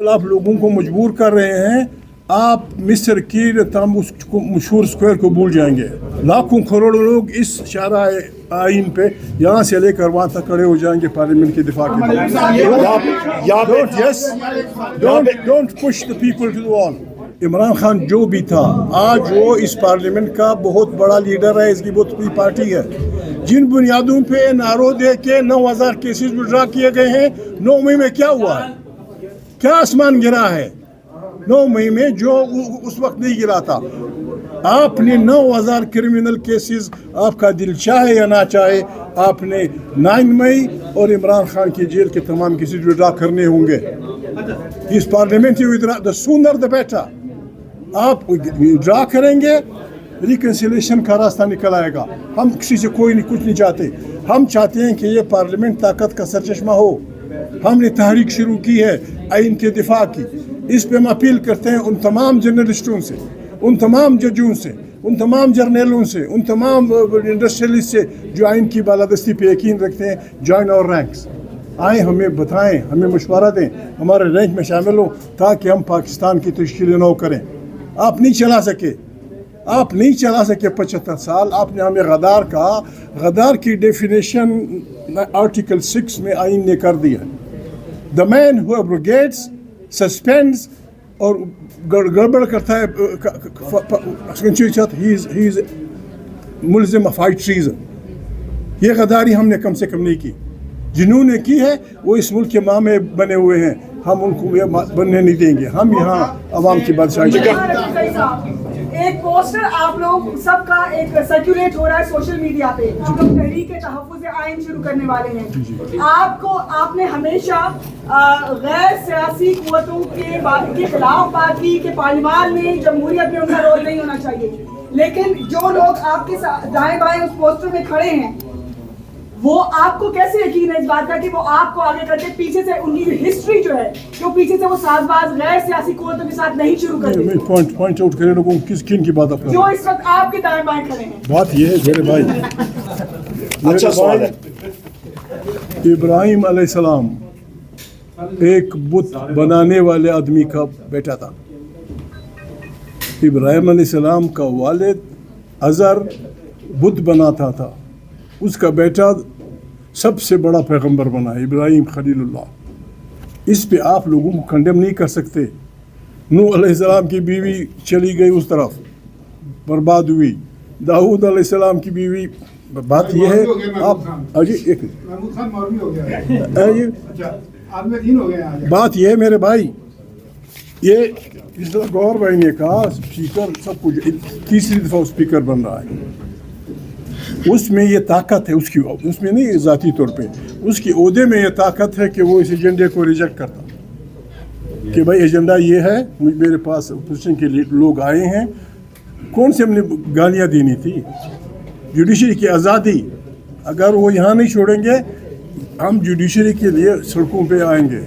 आप लोगों को मजबूर कर रहे हैं, आप मिस्र की तमाम उस मशहूर स्क्वायर को भूल जाएंगे। लाखों करोड़ों लोग इस शारा आइन पे यहाँ से लेकर वहाँ तक खड़े हो जाएंगे पार्लियामेंट के दिफा के लिए। Don't push the people to the wall. Imran Khan जो भी था, आज वो इस पार्लियामेंट का बहुत बड़ा लीडर है, इसकी बहुत बड़ी पार्टी है। जिन बुनियादों पे नारों दे के 9,000 केसेस विड्रा किए गए हैं, 9 मई में क्या हुआ है? क्या आसमान गिरा है 9 मई में जो उस वक्त नहीं गिरा था? आपने 9,000 क्रिमिनल केसेस, आपका दिल चाहे या ना चाहे, आपने 9 मई और इमरान खान की जेल के तमाम केसेस विड्रा करने होंगे। इस parliament the sooner the better. आप ड्रा करेंगे, रिकन्सिलेशन का रास्ता निकल आएगा। हम किसी से कुछ नहीं चाहते। हम चाहते हैं कि ये पार्लियामेंट ताकत का सरचश्मा हो। हमने तहरीक शुरू की है आइन के दिफा की। इस पे हम अपील करते हैं उन तमाम जर्नलिस्टों से, उन तमाम जजों से, उन तमाम जर्नलों से, उन तमाम इंडस्ट्रियलिस्ट से जो आइन की बालादस्ती पे यकीन रखते हैं, जॉइन और रैंक्स। आए, हमें बताएं, हमें मशवरा दें, हमारे रैंक में शामिल हो, ताकि हम पाकिस्तान की तश्कील नौ करें। आप नहीं चला सके 75 साल। आपने हमें गद्दार कहा। गद्दार की डेफिनेशन आर्टिकल 6 में आइन ने कर दिया। द मैन हु एब्रोगेट्स, सस्पेंड्स और गड़बड़ करता है, ही इज मुल्ज़िम ऑफ हाई ट्रीज़न। ये गद्दारी हमने कम से कम नहीं की। जिन्होंने की है वो इस मुल्क के मामे बने हुए हैं, हम उनको ये बनने नहीं देंगे। हम यहाँ अवाम की बादशाही। एक पोस्टर आप लोग सबका एक सर्कुलेट हो रहा है सोशल मीडिया पे, हम लोग तहरीक तहफ़्फ़ुज़ आइन शुरू करने वाले हैं। आपने हमेशा गैर सियासी कुव्वतों के खिलाफ बात की कि पार्लियामान में जमहूरियत में उनका रोल नहीं होना चाहिए, लेकिन जो लोग आपके दाएं बाएं उस पोस्टर में खड़े हैं, वो आपको कैसे यकीन है इस बात का कि वो आपको आगे करके पीछे से उनकी हिस्ट्री जो है, जो पीछे से वो साजबाज गैर सियासी कुव्वतों के साथ नहीं शुरू करते? पॉइंट आउट करें लोगों को किन की बात आप जो इस वक्त आपके दाएं बाएं खड़े हैं। बात ये है मेरे भाई, अच्छा सवाल है। इब्राहिम अलैहिस्सलाम एक बुत बनाने वाले आदमी का बेटा था। इब्राहिम अलैहिस्सलाम का वालिद अज़र बुत बनाता था, उसका बेटा सबसे बड़ा पैगंबर बना, इब्राहिम खलीलुल्लाह। इस पे आप लोगों को कंडेम नहीं कर सकते। नूह अलैहिस्सलाम की बीवी चली गई उस तरफ, बर्बाद हुई। दाऊद अलैहिस्सलाम की बीवी, बात यह है आप अजी एक बात यह है मेरे भाई, ये इस तरह गौर भाई ने कहा स्पीकर सब कुछ, तीसरी दफ़ा स्पीकर बन रहा है। उसमें ये ताकत है उसकी, उसमें नहीं ज़ाती तौर पे, उसकी ओहदे में ये ताकत है कि वो इस एजेंडे को रिजेक्ट करता कि भाई एजेंडा ये है, मेरे पास अपोजिशन के लिए लोग आए हैं। कौन से हमने गालियाँ देनी थी? जुडिशरी की आज़ादी, अगर वो यहाँ नहीं छोड़ेंगे, हम जुडिशरी के लिए सड़कों पे आएंगे।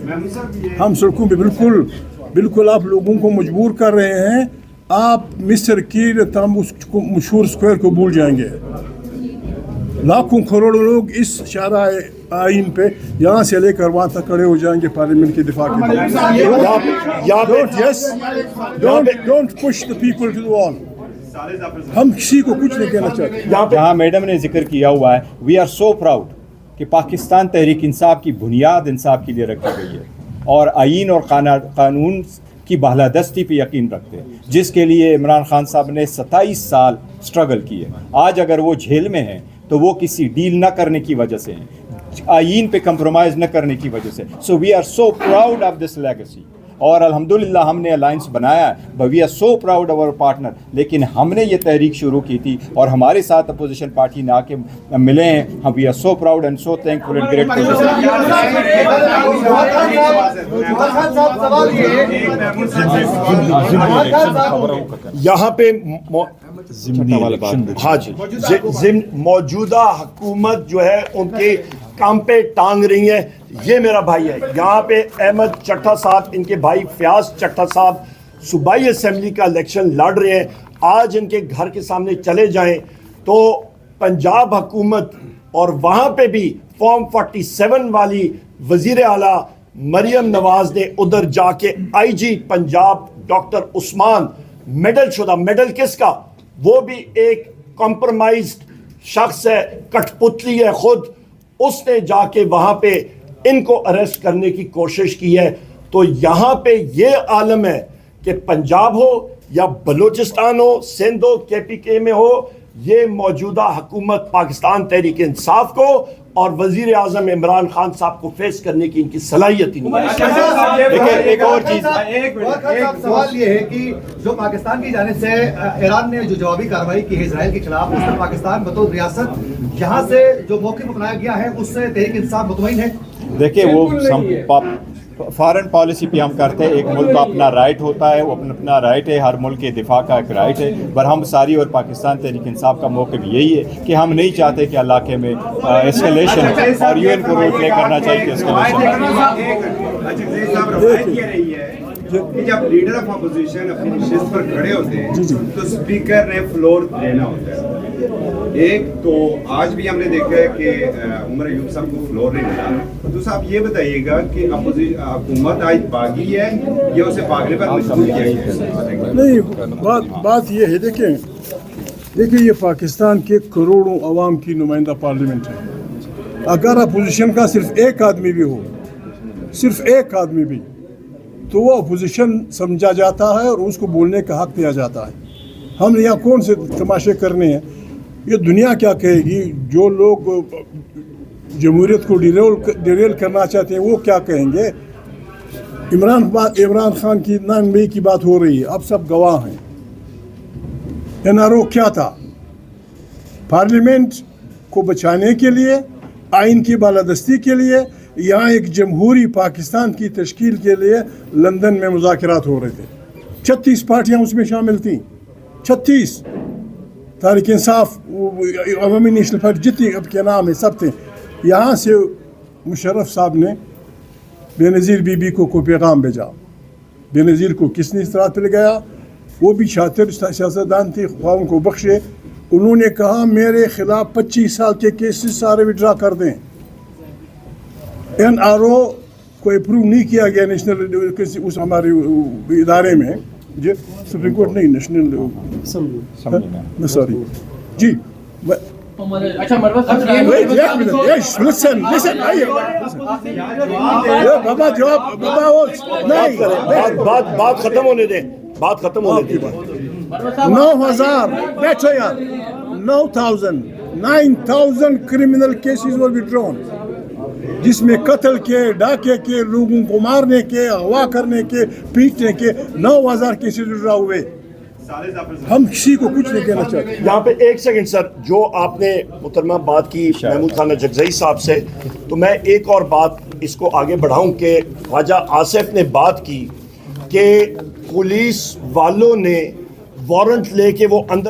हम सड़कों पे बिल्कुल आप लोगों को मजबूर कर रहे हैं। आप मिस्र की तमाम उस मशहूर स्क्वायर को भूल जाएंगे। लाखों करोड़ों लोग इस शारा आइन पे यहाँ से लेकर वहाँ तक खड़े हो जाएंगे पार्लियामेंट के दिफा के लिए। Don't push the people to the wall. हम किसी को कुछ नहीं कहना चाहते। जहाँ मैडम ने जिक्र किया हुआ है, वी आर सो प्राउड कि पाकिस्तान तहरीक इंसाफ की बुनियाद इंसाफ के लिए रखी गई है और आइन और कानून की बालादस्ती पे यकीन रखते हैं, जिसके लिए इमरान खान साहब ने 27 साल स्ट्रगल किए। आज अगर वो जेल में हैं तो वो किसी डील न करने की वजह से हैं, आइन पे कंप्रोमाइज़ न करने की वजह से। So we are so proud of this legacy. और अल्हम्दुलिल्लाह हमने अलायंस बनाया है, but we are so proud of our partner. लेकिन हमने ये तहरीक शुरू की थी और हमारे साथ अपोजिशन पार्टी ने आके मिले हैं। हम we are so proud and so thankful and grateful. यहाँ पे हाँ जी, मौजूदा हुकूमत जो है उनके काम पे टांग रही है। ये मेरा भाई है, यहाँ पे अहमद चट्टा साहब, इनके भाई फयाज चट्टा साहब सूबाई असेंबली का इलेक्शन लड़ रहे हैं। आज इनके घर के सामने चले जाएं तो पंजाब हुकूमत और वहाँ पे भी फॉर्म 47 वाली वजीर आला مریم نواز نے ادھر جا کے آئی جی پنجاب ڈاکٹر عثمان میڈل شدہ، میڈل کس کا؟ وہ بھی ایک کمپرومائزڈ شخص ہے، کٹ پتلی ہے خود، اس نے جا کے وہاں پہ ان کو اریسٹ کرنے کی کوشش کی ہے. تو یہاں پہ یہ عالم ہے کہ پنجاب ہو یا بلوچستان ہو، سندھ ہو، کے پی کے میں ہو، یہ موجودہ حکومت پاکستان تحریک انصاف کو اور وزیر اعظم عمران خان صاحب کو فیس کرنے کی ان کی صلاحیت ہی نہیں ہے. دیکھیں ایک اور چیز، سوال یہ ہے کہ جو پاکستان کی جانب سے ایران نے جو جوابی کارروائی کی ہے اسرائیل کے خلاف، اس میں پاکستان بطور ریاست یہاں سے جو موقف اپنایا گیا ہے اس سے تحریک انصاف مطمئن ہے؟ دیکھیں وہ فارن پالیسی پہ ہم کرتے ہیں، ایک ملک کا اپنا رائٹ ہوتا ہے، وہ اپنا رائٹ ہے، ہر ملک کے دفاع کا ایک رائٹ ہے، پر ہم ساری اور پاکستان تحریک انصاف کا موقف یہی ہے کہ ہم نہیں چاہتے کہ علاقے میں اسکیلیشن، اور یو این کو رول پلے کرنا چاہیے کہ کہ جب لیڈر آف اپوزیشن اپنی نشست پر کھڑے ہوتے ہیں تو اسپیکر نے فلور دینا ہوتا ہے. ایک تو آج بھی ہم نے دیکھا ہے کہ عمر ایوب صاحب کو فلور نہیں ملا. تو صاحب یہ بتائیے گا کہ حکومت آج باغی ہے یا اسے باغنے پر مجبور کیا ہے؟ نہیں، بات یہ ہے، دیکھیں یہ پاکستان کے کروڑوں عوام کی نمائندہ پارلیمنٹ ہے. اگر اپوزیشن کا صرف ایک آدمی بھی ہو، صرف ایک آدمی بھی، تو وہ اپوزیشن سمجھا جاتا ہے اور اس کو بولنے کا حق دیا جاتا ہے. ہم یہاں کون سے تماشے کرنے ہیں؟ یہ دنیا کیا کہے گی؟ جو لوگ جمہوریت کو ڈیریل کرنا چاہتے ہیں وہ کیا کہیں گے؟ عمران خان کی نامزدگی کی بات ہو رہی ہے، اب سب گواہ ہیں. این آر او کیا تھا؟ پارلیمنٹ کو بچانے کے لیے، آئین کی بالادستی کے لیے، یہاں ایک جمہوری پاکستان کی تشکیل کے لیے لندن میں مذاکرات ہو رہے تھے. 36 پارٹیاں اس میں شامل تھیں، 36. تحریک انصاف، عوامی نیشنل پارٹی، جتنی اب کے نام ہے سب تھے. یہاں سے مشرف صاحب نے بے نظیر بی بی کو پیغام بھیجا. بے نظیر کو کس نے اس طرح پہ لگایا؟ وہ بھی شاطر سیاستدان تھی، خواہ ان کو بخشے. انہوں نے کہا میرے خلاف 25 سال کے کیسز سارے وڈرا کر دیں. این آر او کو اپروو نہیں کیا گیا نیشنل اس ہمارے ادارے میں، جی سپریم کورٹ نہیں، نیشنل سوری جی. بابا جواب، بات ختم ہونے دیں، بات ختم ہونے دیں. 9,000 بیٹھو یار، 9,000 کرمنل کیسز ور withdrawn، جس میں قتل کے، ڈاکے کے، لوگوں کو مارنے کے، اغوا کرنے کے، پیٹنے کے 9,000 کیسز وڈرا ہوئے. ہم کسی کو کچھ نہیں کہنا چاہتے. یہاں پہ ایک سیکنڈ سر، جو آپ نے محترمہ بات کی محمود خان جگزئی صاحب سے، تو میں ایک اور بات اس کو آگے بڑھاؤں کہ خواجہ آصف نے بات کی کہ پولیس والوں نے وارنٹ لے کے وہ اندر